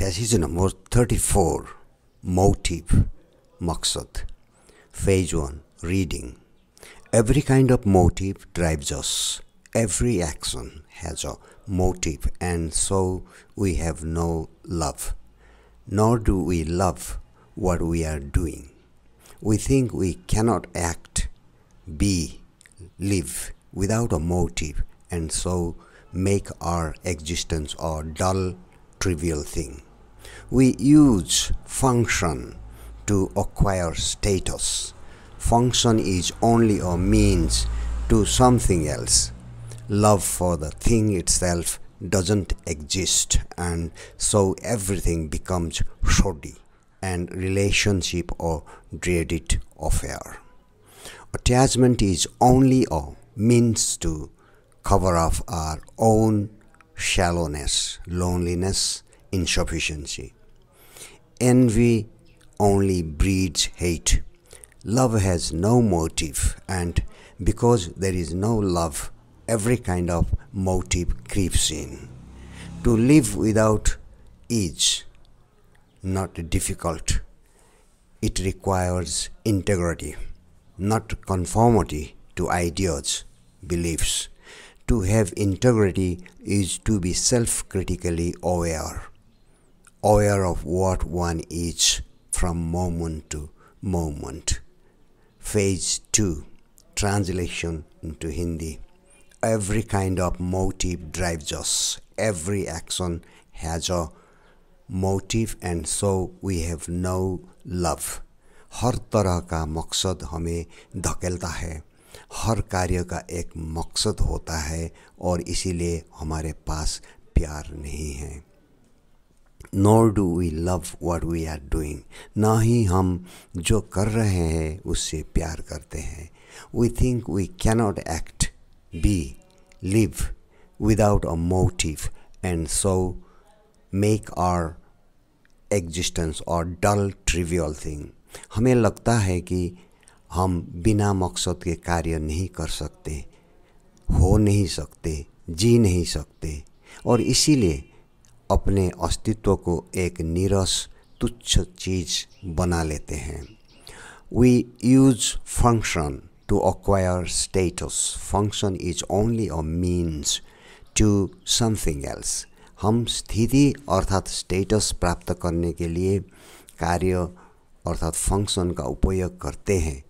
Decision number 34. Motive. Maqsad. Phase 1. Reading. Every kind of motive drives us. Every action has a motive, and so we have no love. Nor do we love what we are doing. We think we cannot act, be, live without a motive, and so make our existence a dull, trivial thing. We use function to acquire status. Function is only a means to something else. Love for the thing itself doesn't exist, and so everything becomes shoddy and relationship a dreaded affair. Attachment is only a means to cover up our own shallowness, loneliness, insufficiency. Envy only breeds hate. Love has no motive, and because there is no love, every kind of motive creeps in. To live without is not difficult. It requires integrity, not conformity to ideas, beliefs. To have integrity is to be self-critically aware of what one is from moment to moment. Phase 2. Translation into Hindi. Every kind of motive drives us. Every action has a motive, and so we have no love. हर तरह का मकसद हमें धकेलता है. हर कार्य का एक मकसद होता है और इसीलिए हमारे पास प्यार नहीं है. Nor do we love what we are doing. ना ही हम जो कर रहे हैं उससे प्यार करते हैं. We think we cannot act, be, live without a motive, and so make our existence a dull, trivial thing. हमें लगता है कि हम बिना मकसद के कार्य नहीं कर सकते, हो नहीं सकते, जी नहीं सकते, और इसीलिए अपने अस्तित्व को एक नीरस तुच्छ चीज़ बना लेते हैं. We use function to acquire status. Function is only a means to something else. हम स्थिति अर्थात स्टेटस प्राप्त करने के लिए कार्य अर्थात फंक्शन का उपयोग करते हैं.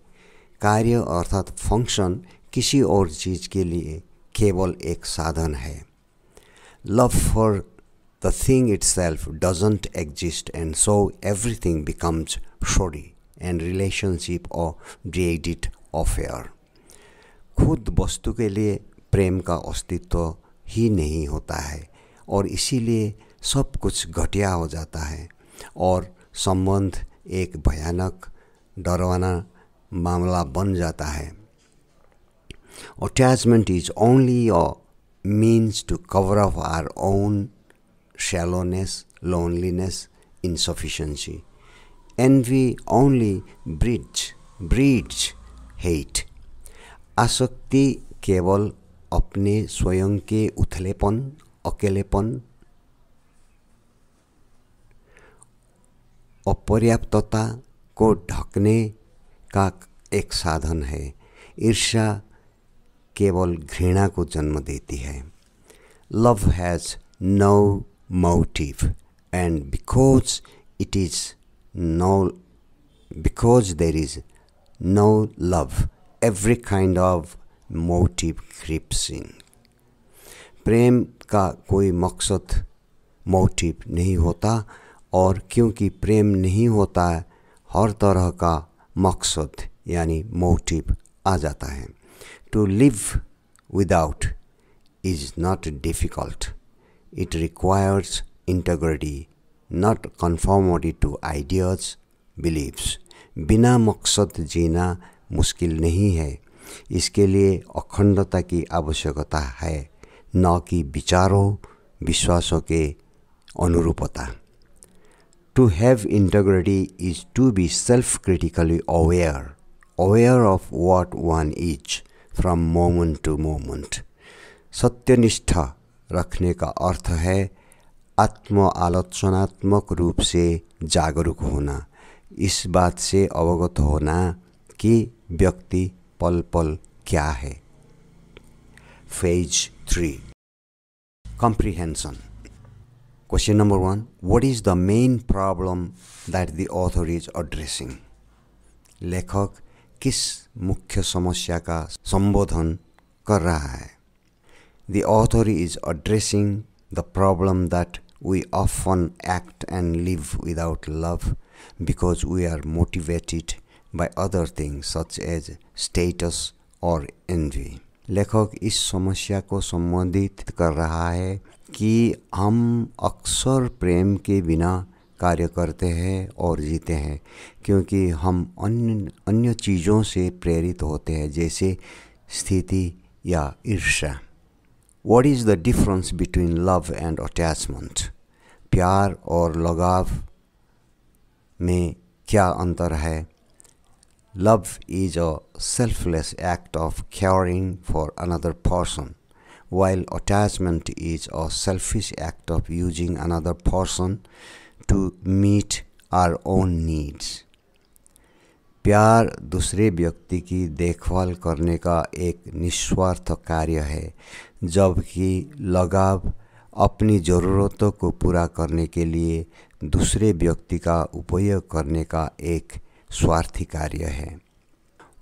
कार्य अर्थात फंक्शन किसी और चीज़ के लिए केवल एक साधन है. Love for the thing itself doesn't exist, and so everything becomes shoddy and relationship a dreaded affair. खुद वस्तु के लिए प्रेम का अस्तित्व ही नहीं होता है और इसीलिए सब कुछ घटिया हो जाता है और संबंध एक भयानक डरावना मामला बन जाता है. Attachment is only a means to cover up our own shallowness, loneliness, insufficiency. Envy only breeds hate. आसक्ति केवल अपने स्वयं के उथलेपन, अकेलेपन, अपर्याप्तता को ढकने का एक साधन है. ईर्ष्या केवल घृणा को जन्म देती है. Love has no motive, and because there is no love, every kind of motive creeps in. प्रेम का कोई मकसद मोटिव नहीं होता और क्योंकि प्रेम नहीं होता हर तरह का मकसद यानी मोटिव आ जाता है. To live without is not difficult. It requires integrity, not conformity to ideas, beliefs. बिना मकसद जीना मुश्किल नहीं है. इसके लिए अखंडता की आवश्यकता है, न कि विचारों, विश्वासों के अनुरूपता. To have integrity is to be self-critically aware of what one is from moment to moment. सत्यनिष्ठा रखने का अर्थ है आत्म आलोचनात्मक रूप से जागरूक होना, इस बात से अवगत होना कि व्यक्ति पल पल क्या है। Phase 3 Comprehension. Question number 1. What is the main problem that the author is addressing? लेखक किस मुख्य समस्या का संबोधन कर रहा है? The author is addressing the problem that we often act and live without love because we are motivated by other things such as status or envy. लेखक इस समस्या को संबोधित कर रहा है कि हम अक्सर प्रेम के बिना कार्य करते हैं और जीते हैं क्योंकि हम अन्य चीज़ों से प्रेरित होते हैं, जैसे स्थिति या ईर्ष्या। What is the difference between love and attachment? प्यार और लगाव में क्या अंतर है? Love is a selfless act of caring for another person, while attachment is a selfish act of using another person to meet our own needs. प्यार दूसरे व्यक्ति की देखभाल करने का एक निस्वार्थ कार्य है, जबकि लगाव अपनी ज़रूरतों को पूरा करने के लिए दूसरे व्यक्ति का उपयोग करने का एक स्वार्थी कार्य है।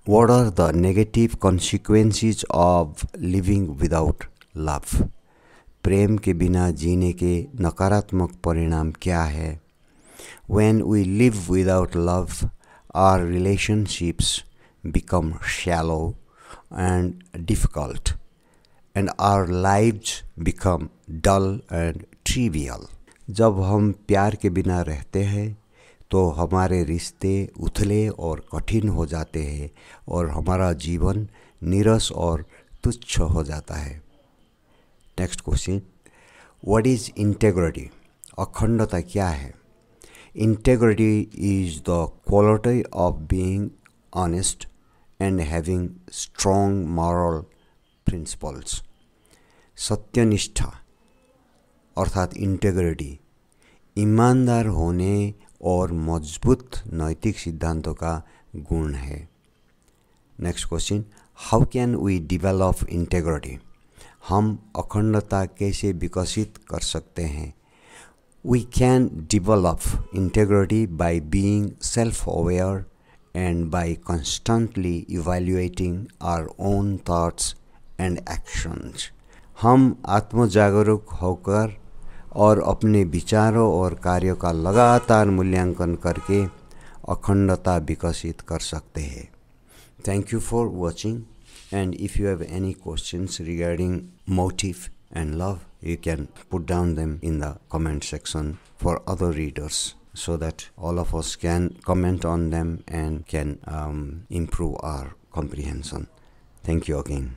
What are the negative consequences of living without love? प्रेम के बिना जीने के नकारात्मक परिणाम क्या है? When we live without love, our relationships become shallow and difficult, and our lives become dull and trivial. जब हम प्यार के बिना रहते हैं तो हमारे रिश्ते उथले और कठिन हो जाते हैं और हमारा जीवन नीरस और तुच्छ हो जाता है। Next question, what is integrity? अखंडता क्या है? Integrity is the quality of being honest and having strong moral principles. सत्यनिष्ठा अर्थात इंटेग्रिटी ईमानदार होने और मजबूत नैतिक सिद्धांतों का गुण है। Next question, how can we develop integrity? हम अखंडता कैसे विकसित कर सकते हैं? We can develop integrity by being self aware and by constantly evaluating our own thoughts and actions. हम आत्मजागरूक होकर और अपने विचारों और कार्यों का लगातार मूल्यांकन करके अखंडता विकसित कर सकते हैं। Thank you for watching, and if you have any questions regarding motive and love, you can put down them in the comment section for other readers so that all of us can comment on them and can improve our comprehension. Thank you again.